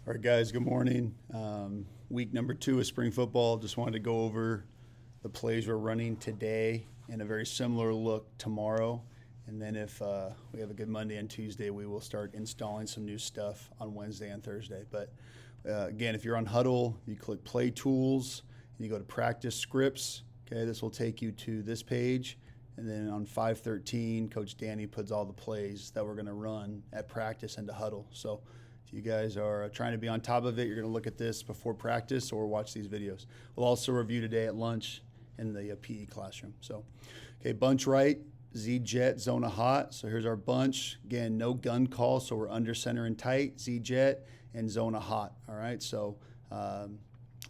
All right, guys, good morning. Week number 2 of spring football. Just wanted to go over the plays we're running today and a very similar look tomorrow. And then if we have a good Monday and Tuesday, we will start installing some new stuff on Wednesday and Thursday. But again, if you're on Huddle, you click Play Tools, and you go to Practice Scripts. Okay, this will take you to this page. And then on 513, Coach Danny puts all the plays that we're going to run at practice into Huddle. So if you guys are trying to be on top of it, you're going to look at this before practice or watch these videos. We'll also review today at lunch in the PE classroom. So, okay, bunch right, Z-jet, zona hot. So here's our bunch. Again, no gun call, so we're under center and tight, Z-jet, and zona hot. All right, so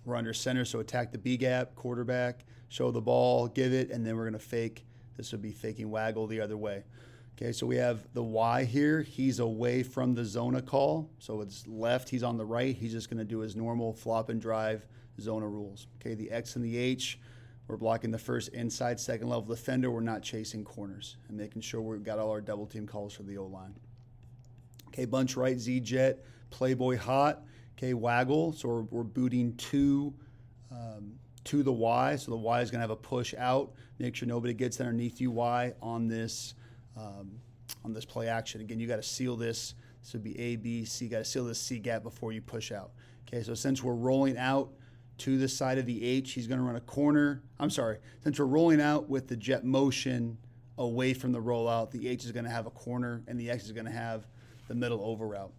we're under center, so attack the B-gap, quarterback, show the ball, give it, and then we're going to fake. This would be faking waggle the other way. Okay, so we have the Y here. He's away from the zona call. So it's left, he's on the right. He's just going to do his normal flop and drive zona rules. Okay, the X and the H, we're blocking the first inside, second level defender. We're not chasing corners and making sure we've got all our double team calls for the O-line. Okay, bunch right, Z-jet, playboy hot. Okay, waggle. So we're booting to the Y. So the Y is going to have a push out. Make sure nobody gets underneath you, Y, on this play action. Again, you got to seal this. This would be A, B, C. You got to seal this C gap before you push out. Okay, so since we're rolling out to the side of the H, he's going to run a corner. Since we're rolling out with the jet motion away from the rollout, the H is going to have a corner and the X is going to have the middle over route.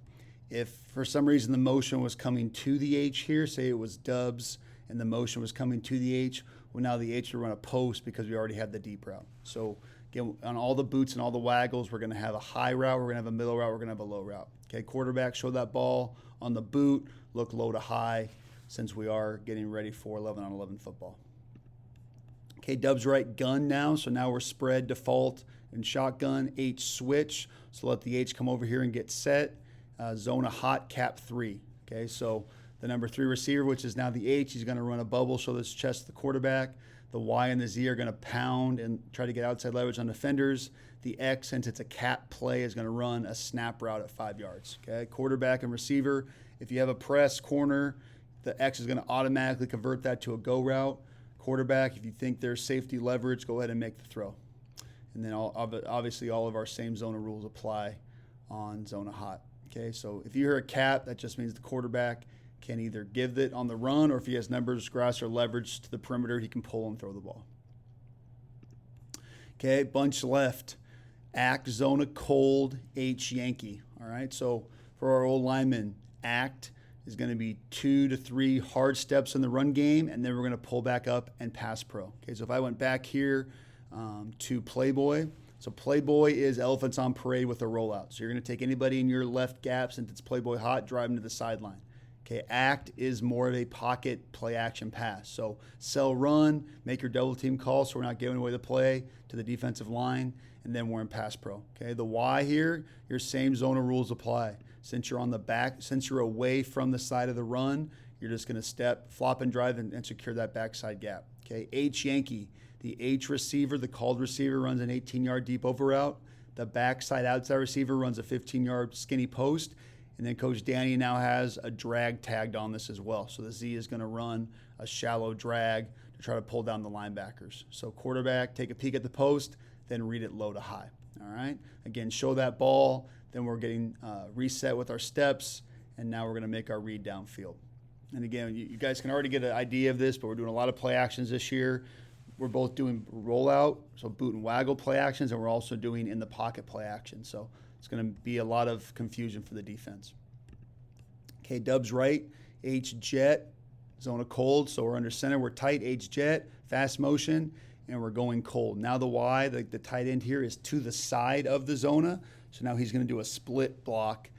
If for some reason the motion was coming to the H here, say it was dubs and the motion was coming to the H, well, now the H will run a post because we already have the deep route. So again, on all the boots and all the waggles, we're going to have a high route, we're going to have a middle route, we're going to have a low route. Okay, quarterback, show that ball on the boot, look low to high, since we are getting ready for 11 on 11 football. Okay, dubs right, gun now. So now we're spread, default, and shotgun, H switch. So let the H come over here and get set. Zona hot, cap 3. Okay, so the number 3 receiver, which is now the H, he's going to run a bubble, show this chest to the quarterback. The Y and the Z are going to pound and try to get outside leverage on defenders. The X, since it's a cap play, is going to run a snap route at 5 yards. Okay, quarterback and receiver. If you have a press corner, the X is going to automatically convert that to a go route. Quarterback, if you think there's safety leverage, go ahead and make the throw. And then obviously all of our same zona rules apply on zona hot. Okay, so if you hear a cap, that just means the quarterback can either give it on the run, or if he has numbers, grass, or leverage to the perimeter, he can pull and throw the ball. Okay, bunch left, act, zona cold, H Yankee. All right, so for our old linemen, act is going to be 2 to 3 hard steps in the run game, and then we're going to pull back up and pass pro. Okay, so if I went back here to Playboy, so Playboy is elephants on parade with a rollout. So you're going to take anybody in your left gap, since it's Playboy hot, drive them to the sideline. Okay, act is more of a pocket play action pass. So sell run, make your double team call so we're not giving away the play to the defensive line, and then we're in pass pro. Okay, the Y here, your same zona rules apply. Since you're on the back, since you're away from the side of the run, you're just going to step, flop and drive and secure that backside gap. Okay, H Yankee, the H receiver, the called receiver runs an 18-yard deep over route. The backside outside receiver runs a 15-yard skinny post. And then Coach Danny now has a drag tagged on this as well. So the Z is going to run a shallow drag to try to pull down the linebackers. So quarterback, take a peek at the post, then read it low to high. All right. Again, show that ball. Then we're getting reset with our steps, and now we're going to make our read downfield. And again, you guys can already get an idea of this, but we're doing a lot of play actions this year. We're both doing rollout, so boot and waggle play actions, and we're also doing in the pocket play actions. So it's going to be a lot of confusion for the defense. Okay, dubs right, H jet, zona cold. So we're under center, we're tight, H jet, fast motion, and we're going cold. Now the Y, the tight end here, is to the side of the zona. So now he's going to do a split block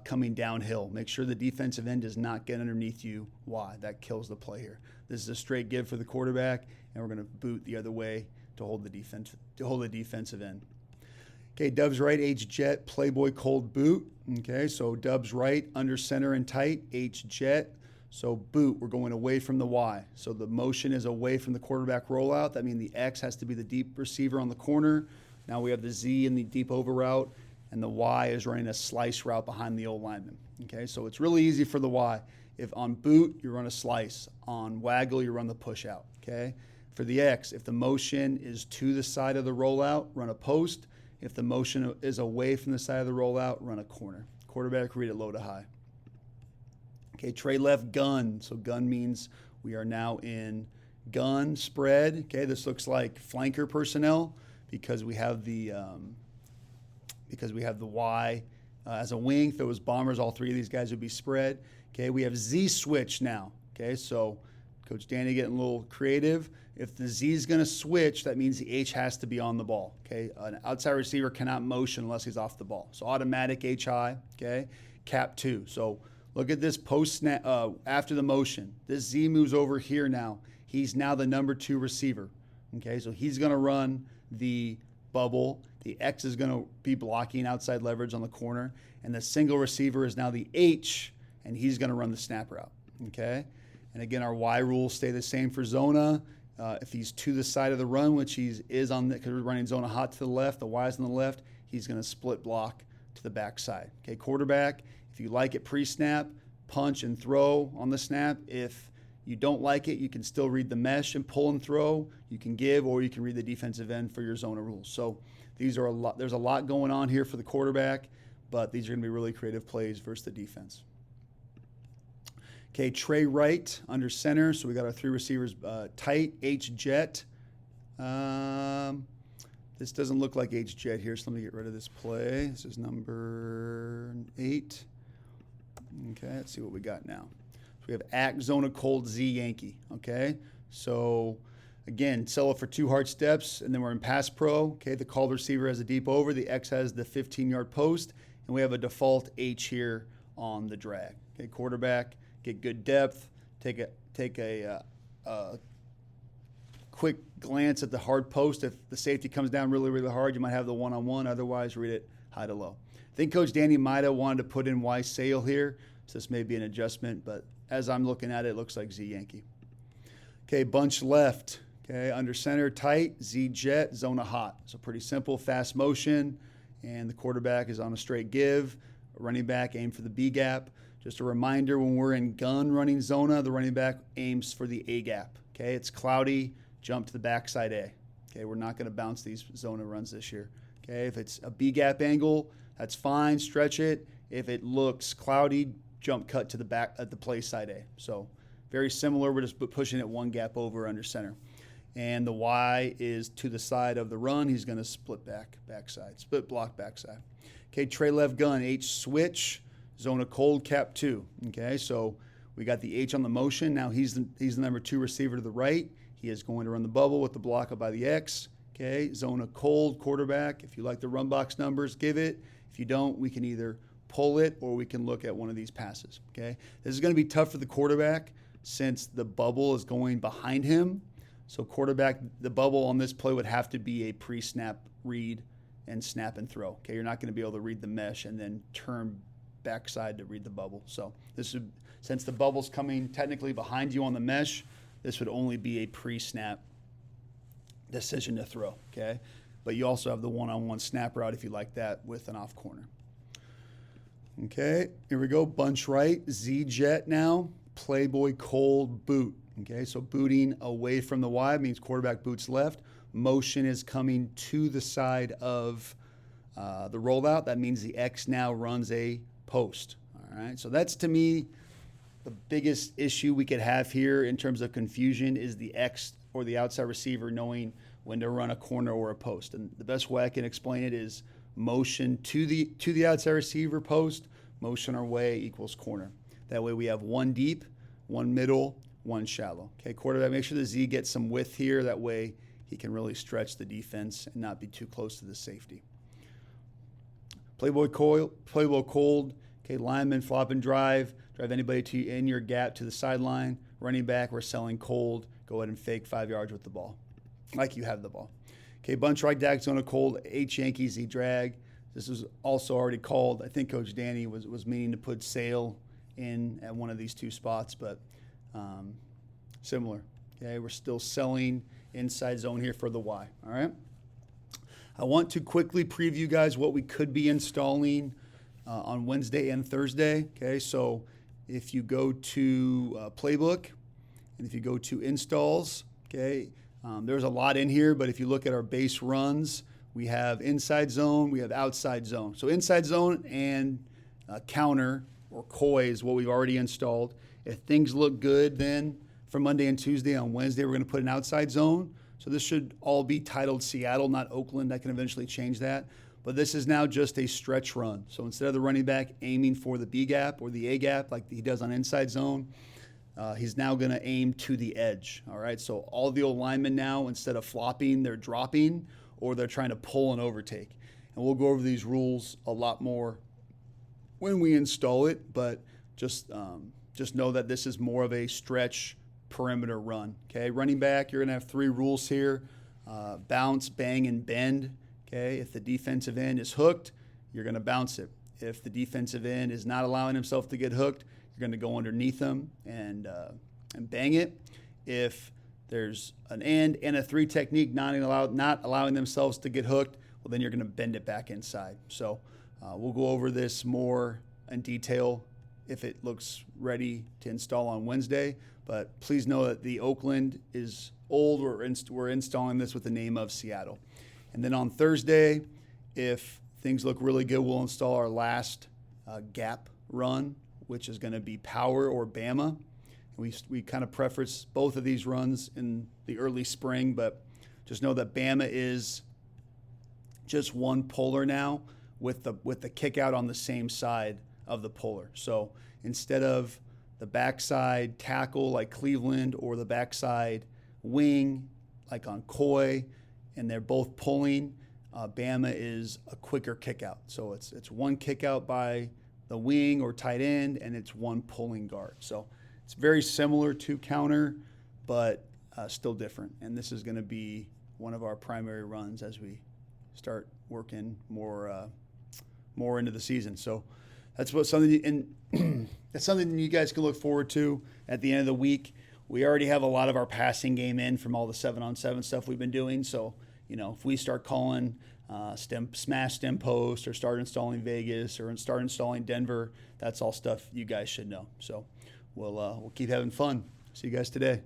coming downhill. Make sure the defensive end does not get underneath you. Y, that kills the play here. This is a straight give for the quarterback, and we're going to boot the other way to hold the defensive end. Okay, dubs right, H jet, playboy cold boot. Okay, so dubs right, under center and tight, H jet. So boot, we're going away from the Y. So the motion is away from the quarterback rollout. That means the X has to be the deep receiver on the corner. Now we have the Z in the deep over route, and the Y is running a slice route behind the old lineman. Okay, so it's really easy for the Y. If on boot, you run a slice. On waggle, you run the push out. Okay, for the X, if the motion is to the side of the rollout, run a post. If the motion is away from the side of the rollout, run a corner. Quarterback, read it low to high. Okay, tray left, gun. So gun means we are now in gun spread. Okay, this looks like flanker personnel because we have the Y as a wing. If it was bombers, all three of these guys would be spread. Okay, we have Z switch now. Okay, so Coach Danny getting a little creative. If the Z is going to switch, that means the H has to be on the ball. Okay, an outside receiver cannot motion unless he's off the ball. So automatic H high. Okay, cap 2. So look at this post snap after the motion. This Z moves over here now. He's now the number 2 receiver. Okay, so he's going to run the bubble. The X is going to be blocking outside leverage on the corner, and the single receiver is now the H, and he's going to run the snap route. Okay, and again, our Y rules stay the same for Zona. If he's to the side of the run, which he is on, because we're running Zona hot to the left, the Y's on the left, he's going to split block to the backside. Okay, quarterback, if you like it pre-snap, punch and throw on the snap. If you don't like it, you can still read the mesh and pull and throw. You can give, or you can read the defensive end for your Zona rules. So these are there's a lot going on here for the quarterback, but these are going to be really creative plays versus the defense. Okay, tray right under center. So we got our 3 receivers tight, H jet. This doesn't look like H jet here, so let me get rid of this play. This is number 8. Okay, let's see what we got now. So we have act, Zona, cold, Z, Yankee. Okay, so again, sell it for 2 hard steps, and then we're in pass pro. Okay, the called receiver has a deep over. The X has the 15-yard post, and we have a default H here on the drag. Okay, quarterback, get good depth. Take a quick glance at the hard post. If the safety comes down really, really hard, you might have the one-on-one. Otherwise, read it high to low. I think Coach Danny might have wanted to put in Y sail here, so this may be an adjustment, but as I'm looking at it, it looks like Z Yankee. Okay, bunch left. Okay, under center, tight, Z jet, Zona hot. So pretty simple, fast motion, and the quarterback is on a straight give. Running back, aim for the B gap. Just a reminder, when we're in gun running Zona, the running back aims for the A gap. Okay, it's cloudy, jump to the backside A. Okay, we're not going to bounce these Zona runs this year. Okay, if it's a B gap angle, that's fine, stretch it. If it looks cloudy, jump cut to the back at the play side A. So very similar, we're just pushing it 1 gap over under center. And the Y is to the side of the run. He's going to split backside, split block backside. Okay, tray left gun, H switch, Zona cold, cap 2. Okay, so we got the H on the motion. Now he's the number 2 receiver to the right. He is going to run the bubble with the block up by the X. Okay, Zona cold, quarterback. If you like the run box numbers, give it. If you don't, we can either pull it or we can look at one of these passes. Okay, this is going to be tough for the quarterback since the bubble is going behind him. So quarterback, the bubble on this play would have to be a pre-snap read and snap and throw. Okay, you're not going to be able to read the mesh and then turn backside to read the bubble. So this would, since the bubble's coming technically behind you on the mesh, this would only be a pre-snap decision to throw. Okay, but you also have the one-on-one snap route if you like that with an off corner. Okay, here we go. Bunch right, Z jet now. Playboy cold boot. Okay, so booting away from the Y means quarterback boots left. Motion is coming to the side of the rollout. That means the X now runs a post. All right, so that's to me the biggest issue we could have here in terms of confusion is the X or the outside receiver knowing when to run a corner or a post. And the best way I can explain it is motion to the outside receiver post, motion our way equals corner. That way we have 1 deep, 1 middle, 1 shallow. Okay, quarterback, make sure the Z gets some width here. That way he can really stretch the defense and not be too close to the safety. Playboy cold. Okay, lineman flop and drive anybody in your gap to the sideline. Running back, we're selling cold. Go ahead and fake 5 yards with the ball, like you have the ball. Okay, bunch right, Dak Zona cold, H Yankee, Z drag. This was also already called. I think Coach Danny was meaning to put sail in at one of these 2 spots, but similar. Okay, we're still selling inside zone here for the Y. All right. I want to quickly preview, guys, what we could be installing on Wednesday and Thursday. Okay, so if you go to Playbook and if you go to installs, okay, there's a lot in here, but if you look at our base runs, we have inside zone, we have outside zone. So inside zone and counter or koi is what we've already installed. If things look good, then for Monday and Tuesday, on Wednesday, we're going to put an outside zone. So this should all be titled Seattle, not Oakland. I can eventually change that. But this is now just a stretch run. So instead of the running back aiming for the B gap or the A gap like he does on inside zone, he's now going to aim to the edge. All right. So all the old linemen now, instead of flopping, they're dropping or they're trying to pull and overtake. And we'll go over these rules a lot more when we install it. But just know that this is more of a stretch perimeter run. Okay. Running back, you're going to have 3 rules here: bounce, bang, and bend. Okay, if the defensive end is hooked, you're going to bounce it. If the defensive end is not allowing himself to get hooked, you're going to go underneath him and bang it. If there's an end and a 3 technique not allowing themselves to get hooked, well, then you're going to bend it back inside. So we'll go over this more in detail if it looks ready to install on Wednesday. But please know that the Oakland is old. We're installing this with the name of Seattle. And then on Thursday, if things look really good, we'll install our last gap run, which is going to be Power or Bama. We kind of preface both of these runs in the early spring, but just know that Bama is just one puller now with the kick out on the same side of the puller. So instead of the backside tackle like Cleveland or the backside wing like on Koi, and they're both pulling, Bama is a quicker kick out. So it's one kick out by the wing or tight end, and it's one pulling guard. So it's very similar to counter, but still different. And this is going to be one of our primary runs as we start working more into the season. So that's something you guys can look forward to at the end of the week. We already have a lot of our passing game in from all the 7-on-7 stuff we've been doing. So, if we start calling smash stem post or start installing Vegas or start installing Denver, that's all stuff you guys should know. So we'll keep having fun. See you guys today.